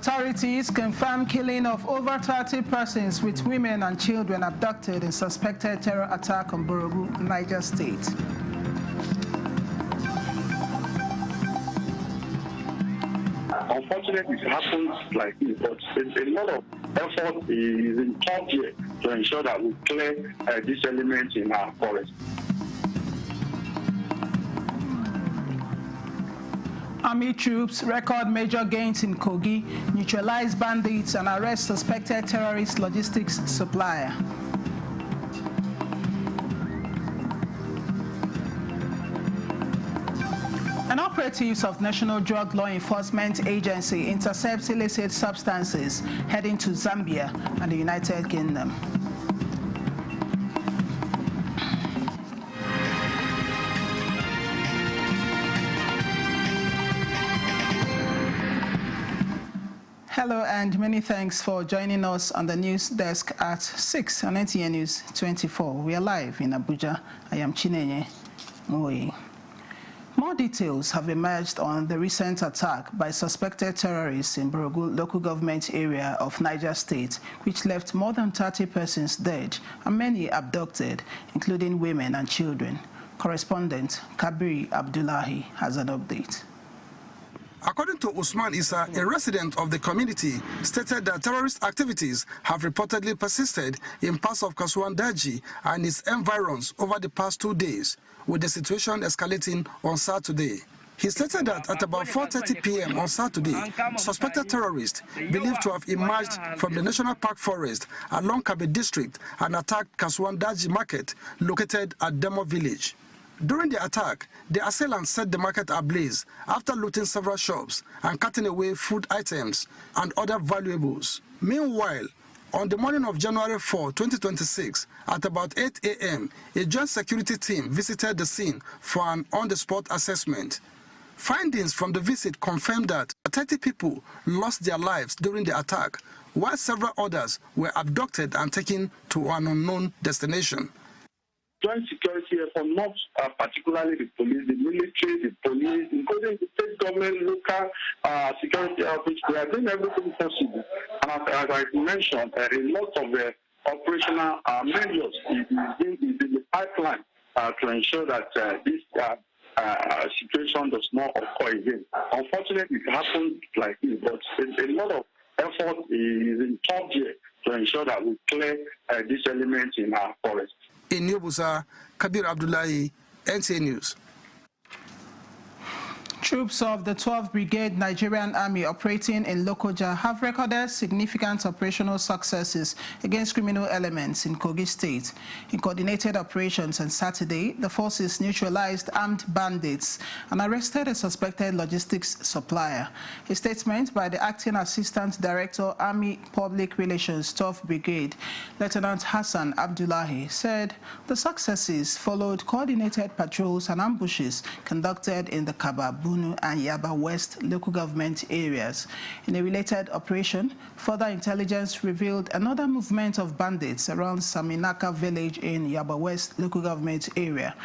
Authorities confirm killing of over 30 persons with women and children abducted in suspected terror attack on Borogu, Niger State. Unfortunately, it happens like this, but a lot of effort is involved here to ensure that we clear these elements in our forest. Army troops record major gains in Kogi, neutralize bandits and arrest suspected terrorist logistics supplier. And operatives of National Drug Law Enforcement Agency intercept illicit substances heading to Zambia and the United Kingdom. Hello and many thanks for joining us on the news desk at 6 on NTN News 24. We are live in Abuja. I am Chinenye Moe. More details have emerged on the recent attack by suspected terrorists in Borogu local government area of Niger State, which left more than 30 persons dead and many abducted, including women and children. Correspondent Kabiri Abdullahi has an update. According to Usman Issa, a resident of the community, stated that terrorist activities have reportedly persisted in parts of Kasuwan Daji and its environs over the past 2 days, with the situation escalating on Saturday. He stated that at about 4:30 p.m. on Saturday, suspected terrorists believed to have emerged from the National Park Forest along Kabe district and attacked Kasuwan Daji market located at Demo village. During the attack, the assailants set the market ablaze after looting several shops and cutting away food items and other valuables. Meanwhile, on the morning of January 4, 2026, at about 8 a.m., a joint security team visited the scene for an on-the-spot assessment. Findings from the visit confirmed that 30 people lost their lives during the attack, while several others were abducted and taken to an unknown destination. Joint security effort, not particularly the police, the military, the police, including the state government, local security outreach, we are doing everything possible. And as I mentioned, a lot of the operational measures is in the pipeline to ensure that this situation does not occur again. Unfortunately, it happens like this, but a lot of effort is involved here to ensure that we clear these elements in our forest. In Yobusa, Kabir Abdullahi, NTN News. Troops of the 12th Brigade Nigerian Army operating in Lokoja have recorded significant operational successes against criminal elements in Kogi State. In coordinated operations on Saturday, the forces neutralized armed bandits and arrested a suspected logistics supplier. A statement by the Acting Assistant Director, Army Public Relations, 12th Brigade, Lieutenant Hassan Abdullahi, said the successes followed coordinated patrols and ambushes conducted in the Kababunu and Yaba West local government areas. In a related operation, further intelligence revealed another movement of bandits around Saminaka village in Yaba West local government area.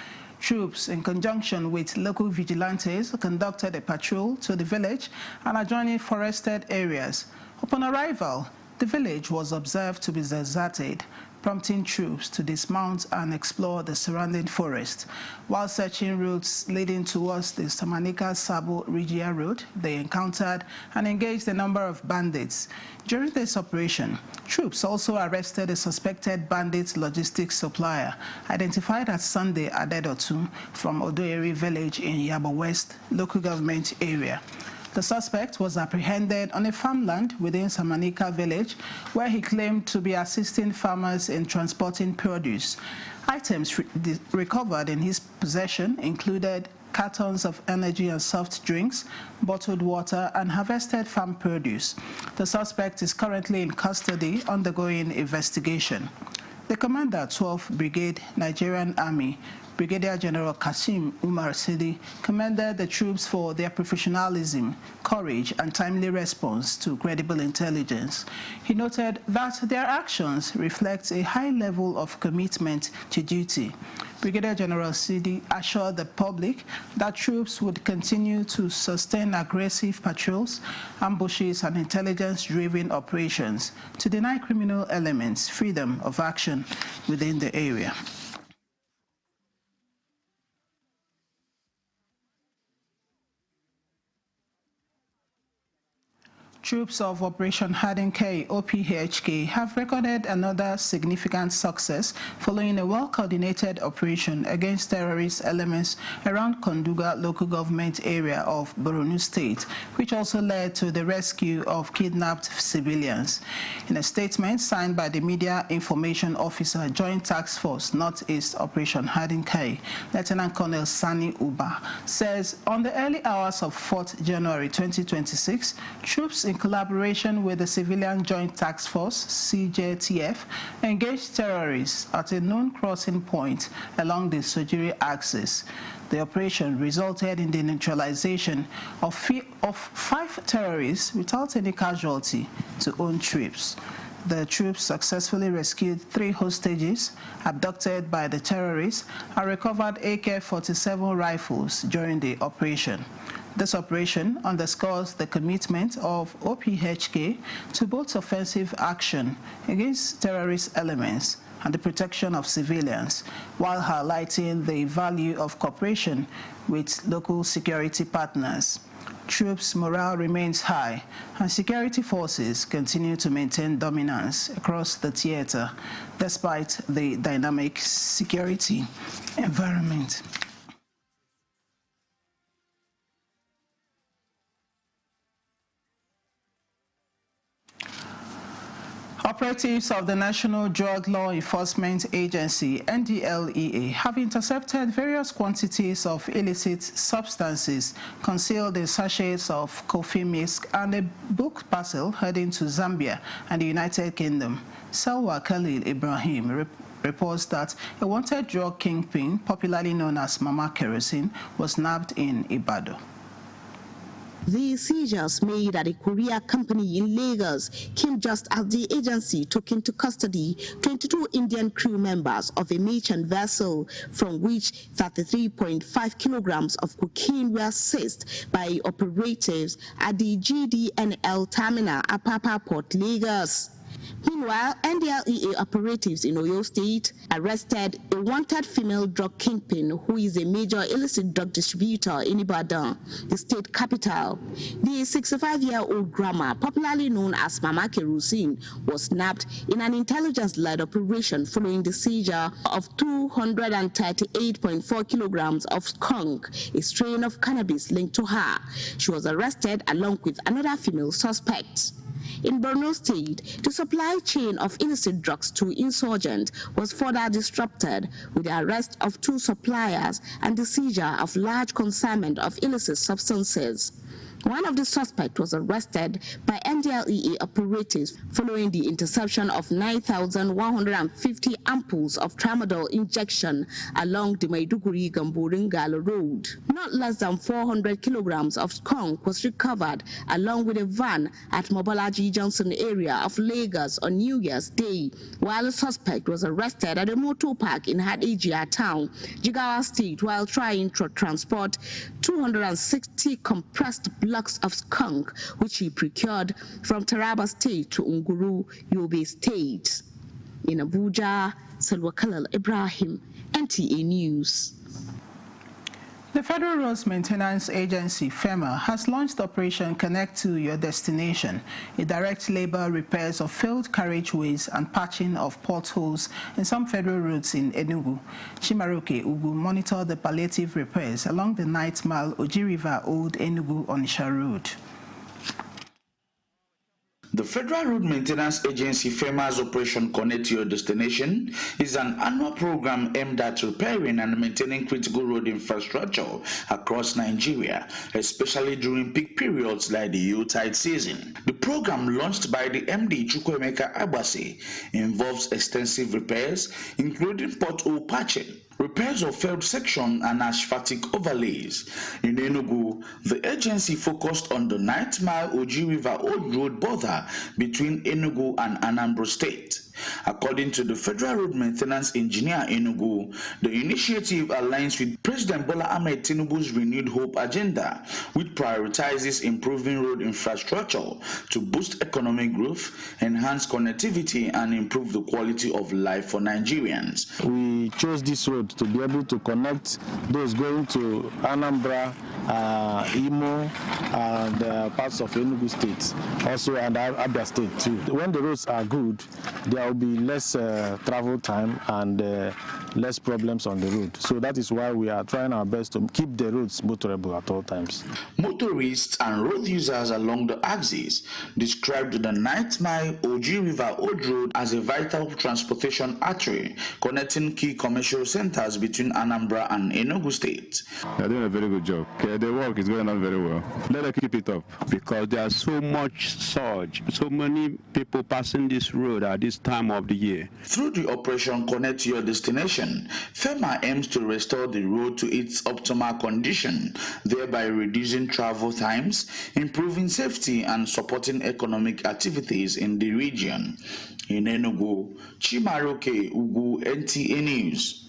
Troops, in conjunction with local vigilantes, conducted a patrol to the village and adjoining forested areas. Upon arrival, the village was observed to be deserted, prompting troops to dismount and explore the surrounding forest. While searching routes leading towards the Samanika-Sabo Regia Road, they encountered and engaged a number of bandits. During this operation, troops also arrested a suspected bandit logistics supplier, identified as Sunday Adedotu from Odoeri village in Yaba West local government area. The suspect was apprehended on a farmland within Samanika village, where he claimed to be assisting farmers in transporting produce. Items recovered in his possession included cartons of energy and soft drinks, bottled water, and harvested farm produce. The suspect is currently in custody undergoing investigation. The commander, 12th Brigade Nigerian Army, Brigadier General Kasim Umar Sidi commended the troops for their professionalism, courage, and timely response to credible intelligence. He noted that their actions reflect a high level of commitment to duty. Brigadier General Sidi assured the public that troops would continue to sustain aggressive patrols, ambushes, and intelligence-driven operations to deny criminal elements freedom of action within the area. Troops of Operation Harden K, OPHK, have recorded another significant success following a well-coordinated operation against terrorist elements around Konduga local government area of Borno State, which also led to the rescue of kidnapped civilians. In a statement signed by the Media Information Officer, Joint Task Force Northeast Operation Harden K, Lieutenant Colonel Sani Uba, says on the early hours of 4th January 2026, troops in collaboration with the Civilian Joint Task Force, CJTF, engaged terrorists at a known crossing point along the Sojiri axis. The operation resulted in the neutralization of 5 terrorists without any casualty to own troops. The troops successfully rescued 3 hostages abducted by the terrorists and recovered AK-47 rifles during the operation. This operation underscores the commitment of OPHK to both offensive action against terrorist elements and the protection of civilians, while highlighting the value of cooperation with local security partners. Troops' morale remains high, and security forces continue to maintain dominance across the theater despite the dynamic security environment. Operatives of the National Drug Law Enforcement Agency, NDLEA, have intercepted various quantities of illicit substances concealed in sachets of coffee mist and a bulk parcel heading to Zambia and the United Kingdom. Salwa Khalil Ibrahim reports that a wanted drug kingpin, popularly known as Mama Kerosene, was nabbed in Ibadan. The seizures made at a courier company in Lagos came just as the agency took into custody 22 Indian crew members of a merchant vessel, from which 33.5 kilograms of cocaine were seized by operatives at the GDNL terminal at Apapa Port, Lagos. Meanwhile, NDLEA operatives in Oyo State arrested a wanted female drug kingpin who is a major illicit drug distributor in Ibadan, the state capital. The 65-year-old grandma, popularly known as Mama Kerosene, was nabbed in an intelligence-led operation following the seizure of 238.4 kilograms of skunk, a strain of cannabis linked to her. She was arrested along with another female suspect. In Borno State, the supply chain of illicit drugs to insurgents was further disrupted with the arrest of 2 suppliers and the seizure of large consignment of illicit substances. One of the suspects was arrested by NDLEA operatives following the interception of 9,150 ampoules of tramadol injection along the Maiduguri-Gamboringala road. Not less than 400 kilograms of skunk was recovered along with a van at Mobolaji Johnson area of Lagos on New Year's Day, while a suspect was arrested at a motor park in Hadejia town, Jigawa State, while trying to transport 260 compressed blocks of skunk, which he procured from Taraba State to Unguru, Yobe State. In Abuja, Salwa Khalil Ibrahim, NTA News. The Federal Roads Maintenance Agency, FEMA, has launched Operation Connect to Your Destination, a direct labor repairs of failed carriageways and patching of potholes in some federal roads in Enugu. Chimaroke Ugu monitored the palliative repairs along the 9th Mile Oji River Old Enugu-Onitsha Road. The Federal Road Maintenance Agency, FEMA's Operation Connect to Your Destination, is an annual program aimed at repairing and maintaining critical road infrastructure across Nigeria, especially during peak periods like the Yuletide season. The program, launched by the MD Chukwuemeka Agbasi, involves extensive repairs, including pothole patching, repairs of failed section and asphaltic overlays. In Enugu, the agency focused on the 9th Mile Oji River Old Road border between Enugu and Anambra State. According to the Federal Road Maintenance Engineer Enugu, the initiative aligns with President Bola Ahmed Tinubu's renewed hope agenda, which prioritizes improving road infrastructure to boost economic growth, enhance connectivity, and improve the quality of life for Nigerians. We chose this road to be able to connect those going to Anambra, Imo, and parts of Enugu State, also and Abia State too. When the roads are good, there will be less travel time and less problems on the road. So that is why we are trying our best to keep the roads motorable at all times. Motorists and road users along the axis described the 9th Mile Oji River Old Road as a vital transportation artery connecting key commercial centers between Anambra and Enugu State. They're doing a very good job. Okay, the work is going on very well. Let them keep it up. Because there's so much surge, so many people passing this road at this time of the year. Through the Operation Connect to Your Destination, FEMA aims to restore the road to its optimal condition, thereby reducing travel times, improving safety, and supporting economic activities in the region. In Enugu, Chimaroke Ugu, NTA News.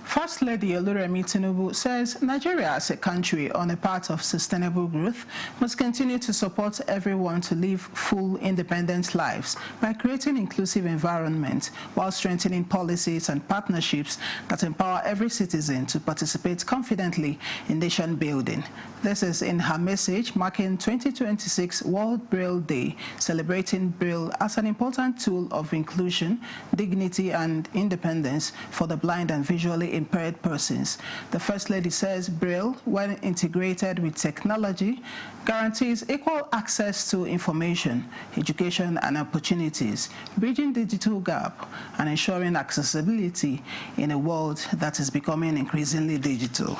First Lady Oluremi Tinubu says Nigeria as a country on a path of sustainable growth must continue to support everyone to live full independent lives by creating inclusive environment while strengthening policies and partnerships that empower every citizen to participate confidently in nation building. This is in her message marking 2026 World Braille Day, celebrating Braille as an important tool of inclusion, dignity, and independence for the blind and visually impaired persons. The First Lady says Braille, when integrated with technology, guarantees equal access to information, education, and opportunities, bridging the digital gap and ensuring accessibility in a world that is becoming increasingly digital.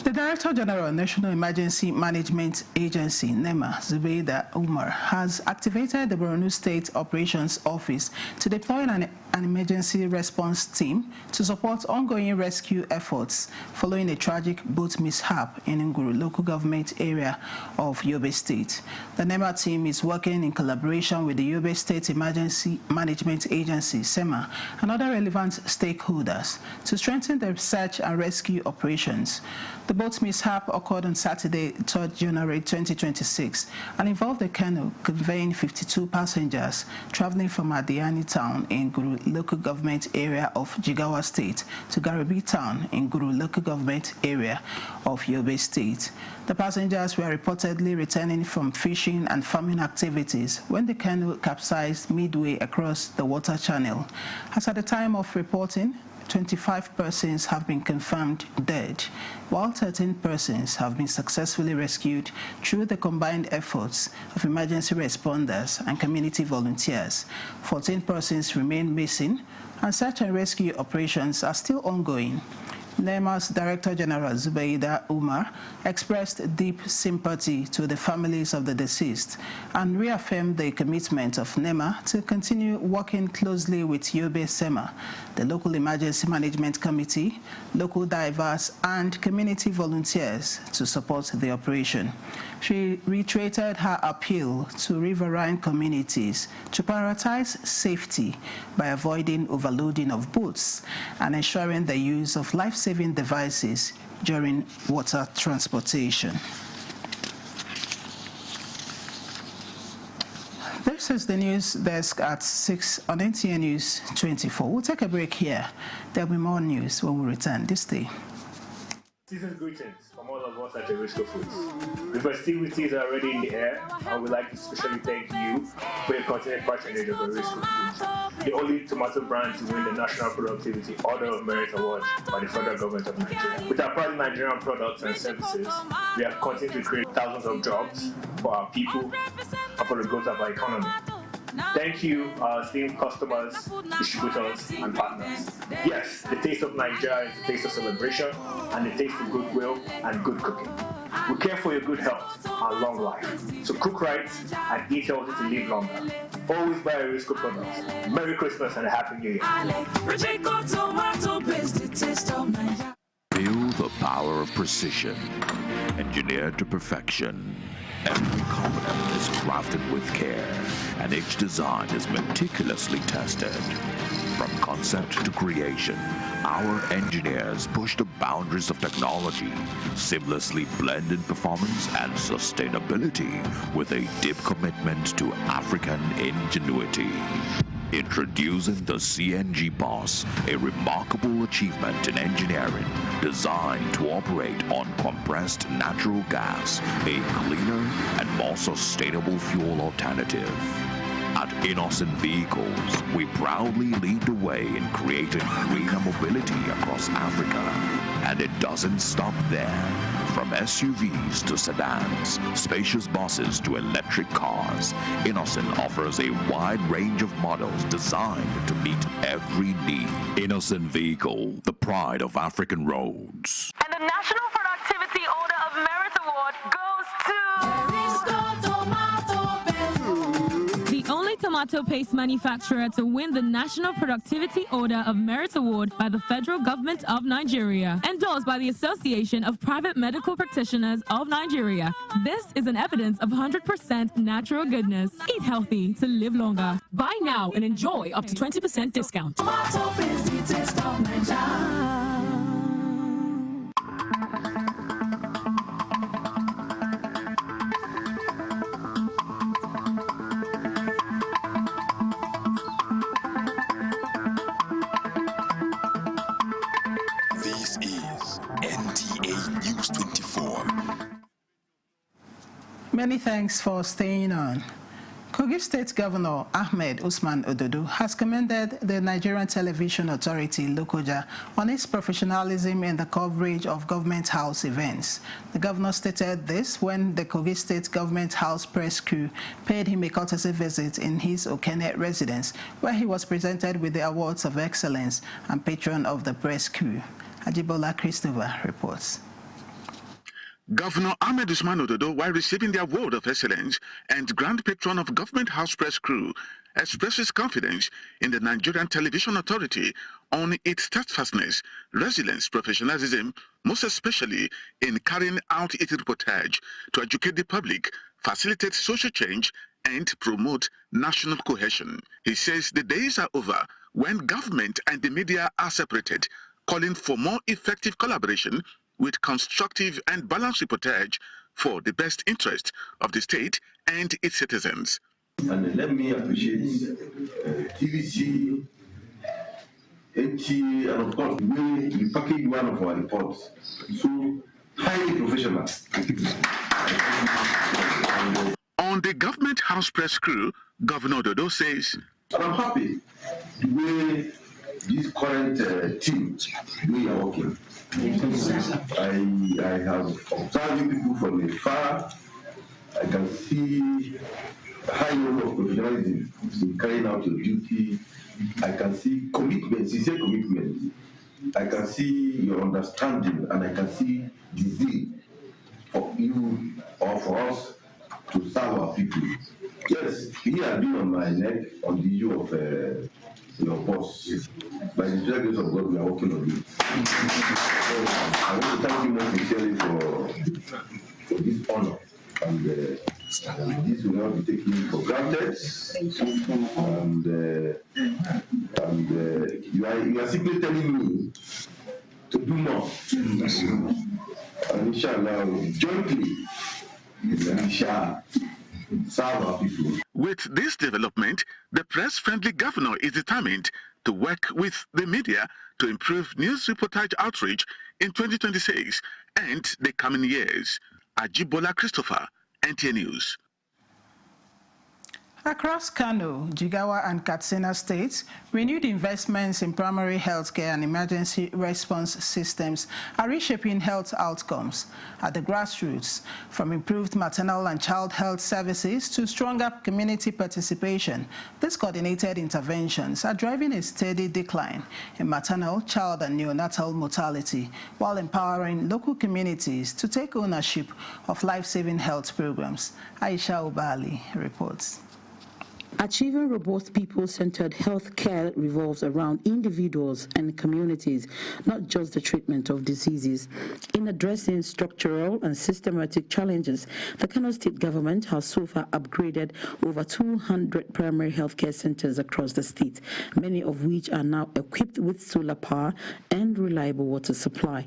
The Director General of National Emergency Management Agency, NEMA, Zubeida Umar, has activated the Borno State Operations Office to deploy an emergency response team to support ongoing rescue efforts following a tragic boat mishap in Nguru local government area of Yobe State. The NEMA team is working in collaboration with the Yobe State Emergency Management Agency, SEMA, and other relevant stakeholders to strengthen the search and rescue operations. The boat mishap occurred on Saturday, 3rd January 2026, and involved a canoe conveying 52 passengers traveling from Adiani town in Nguru local government area of Jigawa State to Garibi town in Nguru local government area of Yobe State. The passengers were reportedly returning from fishing and farming activities when the canoe capsized midway across the water channel. As at the time of reporting, 25 persons have been confirmed dead, while 13 persons have been successfully rescued through the combined efforts of emergency responders and community volunteers. 14 persons remain missing, and search and rescue operations are still ongoing. NEMA's Director General Zubeida Umar expressed deep sympathy to the families of the deceased and reaffirmed the commitment of NEMA to continue working closely with Yobe SEMA, the local emergency management committee, local divers, and community volunteers to support the operation. She reiterated her appeal to riverine communities to prioritize safety by avoiding overloading of boats and ensuring the use of life-saving devices during water transportation. This is the news desk at 6 on NTN News 24. We'll take a break here. There'll be more news when we return this day. Season's greetings from all of us at Erisco Foods. The festivities are already in the air, and we'd like to especially thank you for your continued patronage of Erisco Foods, the only tomato brand to win the National Productivity Order of Merit Award by the federal government of Nigeria. With our proud Nigerian products and services, we have continued to create thousands of jobs for our people and for the growth of our economy. Thank you, our esteemed customers, distributors, and partners. Yes, the taste of Nigeria is the taste of celebration and the taste of goodwill and good cooking. We care for your good health and long life. So cook right and eat healthy to live longer. Always buy Risco products. Merry Christmas and a Happy New Year. Feel the power of precision, engineered to perfection. Every component is crafted with care, and each design is meticulously tested. From concept to creation, our engineers push the boundaries of technology, seamlessly blending performance and sustainability with a deep commitment to African ingenuity. Introducing the CNG Boss, a remarkable achievement in engineering designed to operate on compressed natural gas, a cleaner and more sustainable fuel alternative. At Innocent Vehicles, we proudly lead the way in creating greener mobility across Africa. And it doesn't stop there. From SUVs to sedans, spacious buses to electric cars, Innocent offers a wide range of models designed to meet every need. Innocent Vehicle, the pride of African roads. And the National Productivity Order of Merit Award goes to... The only tomato paste manufacturer to win the National Productivity Order of Merit Award by the Federal Government of Nigeria, endorsed by the Association of Private Medical Practitioners of Nigeria. This is an evidence of 100% natural goodness. Eat healthy to live longer. Buy now and enjoy up to 20% discount. Tomato paste, the taste of Nigeria. Many thanks for staying on. Kogi State Governor Ahmed Usman Ododo has commended the Nigerian Television Authority, Lokoja, on its professionalism in the coverage of Government House events. The governor stated this when the Kogi State Government House press crew paid him a courtesy visit in his Okene residence, where he was presented with the Awards of Excellence and Patron of the Press Crew. Ajibola Christopher reports. Governor Ahmed Usman Ododo, while receiving the Award of Excellence and Grand Patron of Government House Press Crew, expresses confidence in the Nigerian Television Authority on its steadfastness, resilience, professionalism, most especially in carrying out its reportage to educate the public, facilitate social change, and promote national cohesion. He says the days are over when government and the media are separated, calling for more effective collaboration with constructive and balanced reportage for the best interest of the state and its citizens. And let me appreciate TVC, NT, and of course, we package one of our reports. So, highly professional. On the Government House Press Crew, Governor Ododo says, and I'm happy the way this current team, we are working. I have observed people from afar. I can see a high level of professionalism in carrying out your duty. I can see commitment, sincere commitment. I can see your understanding, and I can see the zeal for you or for us to serve our people. Yes, he has been on my neck on the issue of your boss. By the grace of God, we are working on it. So I want to thank you most sincerely for this honor. And this will not be taken for granted. And you are simply telling me to do more. And inshallah, jointly, we shall serve our people. With this development, the press-friendly governor is determined to work with the media to improve news reportage outreach in 2026 and the coming years. Ajibola Christopher, NTA News. Across Kano, Jigawa and Katsina states, renewed investments in primary health care and emergency response systems are reshaping health outcomes at the grassroots, from improved maternal and child health services to stronger community participation. These coordinated interventions are driving a steady decline in maternal, child and neonatal mortality, while empowering local communities to take ownership of life-saving health programs. Aisha Ubali reports. Achieving robust people-centered health care revolves around individuals and communities, not just the treatment of diseases. In addressing structural and systematic challenges, the Kano State government has so far upgraded over 200 primary health care centers across the state, many of which are now equipped with solar power and reliable water supply.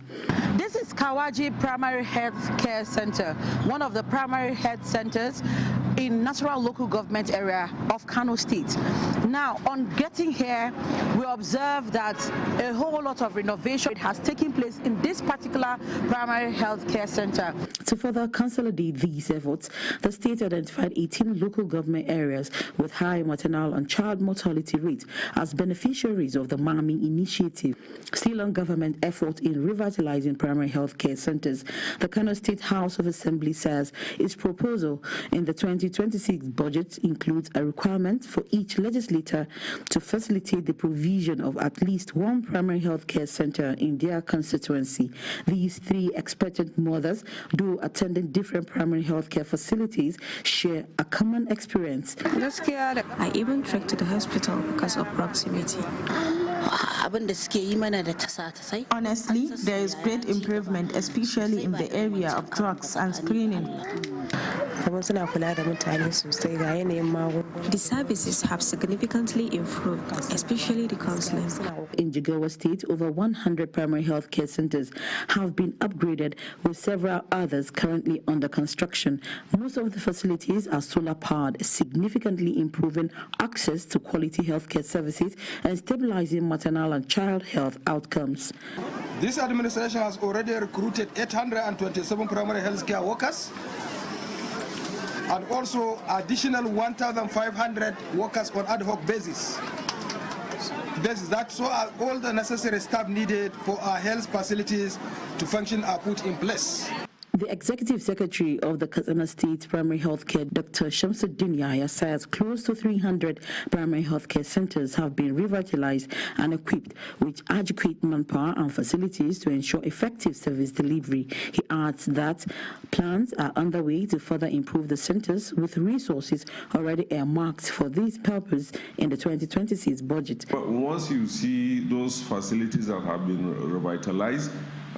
This is Kawaji Primary Health Care Center, one of the primary health centers in Nasarawa local government area of Kano State. Now, on getting here, we observe that a whole lot of renovation has taken place in this particular primary health care center. To further consolidate these efforts, the state identified 18 local government areas with high maternal and child mortality rates as beneficiaries of the MAMI initiative. Still on government effort in revitalizing primary health care centers, the Kano State House of Assembly says its proposal in the 2026 budget includes a requirement for each legislator to facilitate the provision of at least one primary health care center in their constituency. These three expectant mothers, though attending different primary health care facilities, share a common experience. I even trekked to the hospital because of proximity. Honestly, there is great improvement, especially in the area of drugs and screening. The services have significantly improved, especially the counseling. In Jigawa State, over 100 primary health care centers have been upgraded, with several others currently under construction. Most of the facilities are solar powered, significantly improving access to quality health care services and stabilizing maternal and child health outcomes. This administration has already recruited 827 primary health care workers and also additional 1,500 workers on ad hoc basis. That's all the necessary staff needed for our health facilities to function are put in place. The Executive Secretary of the Katsina State Primary Healthcare, Dr. Shamsuddin Yahya, says close to 300 primary healthcare centers have been revitalized and equipped with adequate manpower and facilities to ensure effective service delivery. He adds that plans are underway to further improve the centers, with resources already earmarked for this purpose in the 2026 budget. But once you see those facilities that have been revitalized,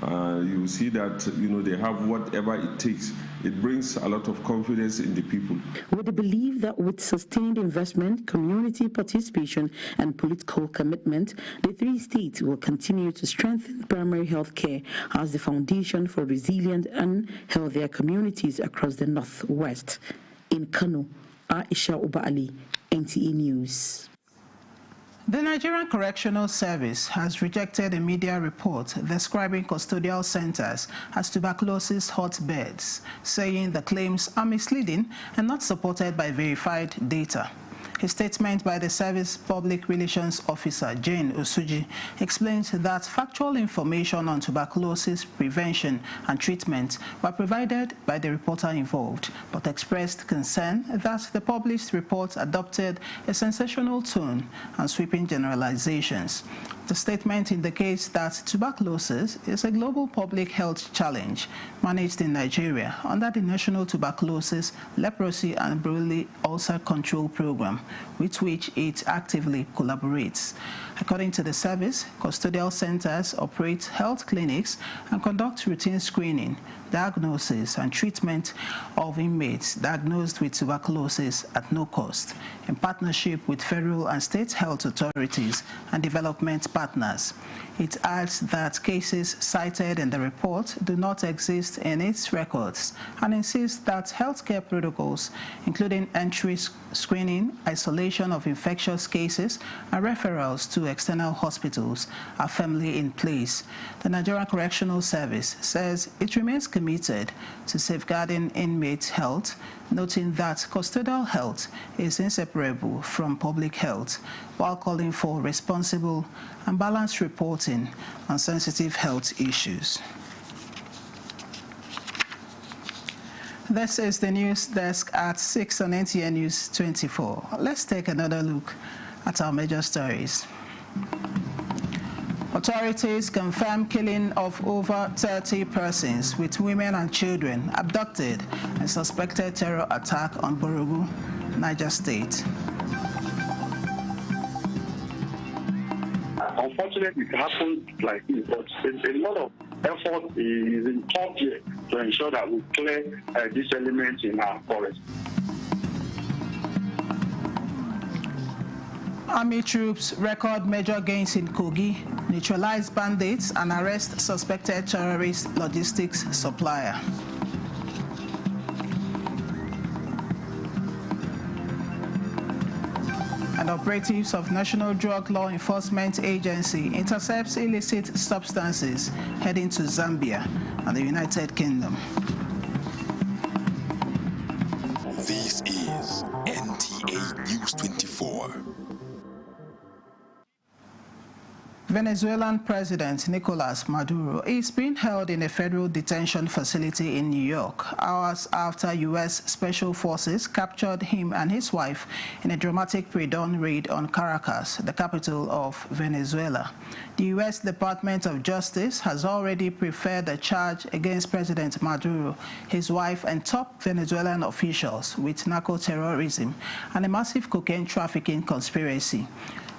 you see that they have whatever it takes. It brings a lot of confidence in the people. With the belief that with sustained investment, community participation, and political commitment, the three states will continue to strengthen primary health care as the foundation for resilient and healthier communities across the Northwest. In Kano, Aisha Ubali, NTA News. The Nigerian Correctional Service has rejected a media report describing custodial centers as tuberculosis hotbeds, saying the claims are misleading and not supported by verified data. A statement by the service public relations officer, Jane Osuji, explains that factual information on tuberculosis prevention and treatment were provided by the reporter involved, but expressed concern that the published report adopted a sensational tone and sweeping generalizations. The statement indicates that tuberculosis is a global public health challenge managed in Nigeria under the National Tuberculosis, Leprosy and Borreliosis Ulcer Control Program, with which it actively collaborates. According to the service, custodial centers operate health clinics and conduct routine screening, diagnosis and treatment of inmates diagnosed with tuberculosis at no cost, in partnership with federal and state health authorities and development partners. It adds that cases cited in the report do not exist in its records and insists that healthcare protocols, including entry screening, isolation of infectious cases, and referrals to external hospitals are firmly in place. The Nigerian Correctional Service says it remains committed to safeguarding inmates' health, noting that custodial health is inseparable from public health, while calling for responsible and balanced reporting on sensitive health issues. This is the news desk at 6 on NTN News 24. Let's take another look at our major stories. Authorities confirm killing of over 30 persons, with women and children abducted in suspected terror attack on Borogu, Niger State. Unfortunately, it happens like this, but a lot of effort is in top here to ensure that we clear these elements in our forest. Army troops record major gains in Kogi, neutralize bandits, and arrest suspected terrorist logistics supplier. And operatives of National Drug Law Enforcement Agency intercepts illicit substances heading to Zambia and the United Kingdom. This is NTA News 24. Venezuelan President Nicolas Maduro is being held in a federal detention facility in New York, hours after U.S. Special Forces captured him and his wife in a dramatic pre-dawn raid on Caracas, the capital of Venezuela. The U.S. Department of Justice has already preferred a charge against President Maduro, his wife, and top Venezuelan officials with narco-terrorism and a massive cocaine trafficking conspiracy.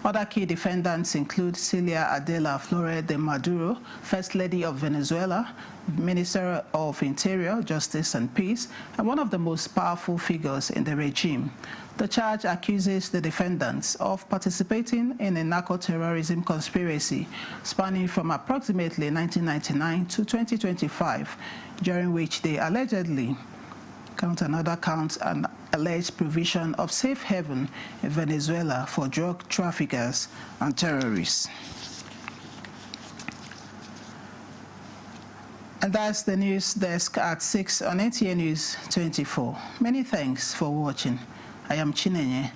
Other key defendants include Celia Adela Flores de Maduro, First Lady of Venezuela, Minister of Interior, Justice and Peace, and one of the most powerful figures in the regime. The charge accuses the defendants of participating in a narco-terrorism conspiracy spanning from approximately 1999 to 2025, during which they allegedly count another count an alleged provision of safe haven in Venezuela for drug traffickers and terrorists. And that's the news desk at 6 on NTN News 24. Many thanks for watching. I am Chinenye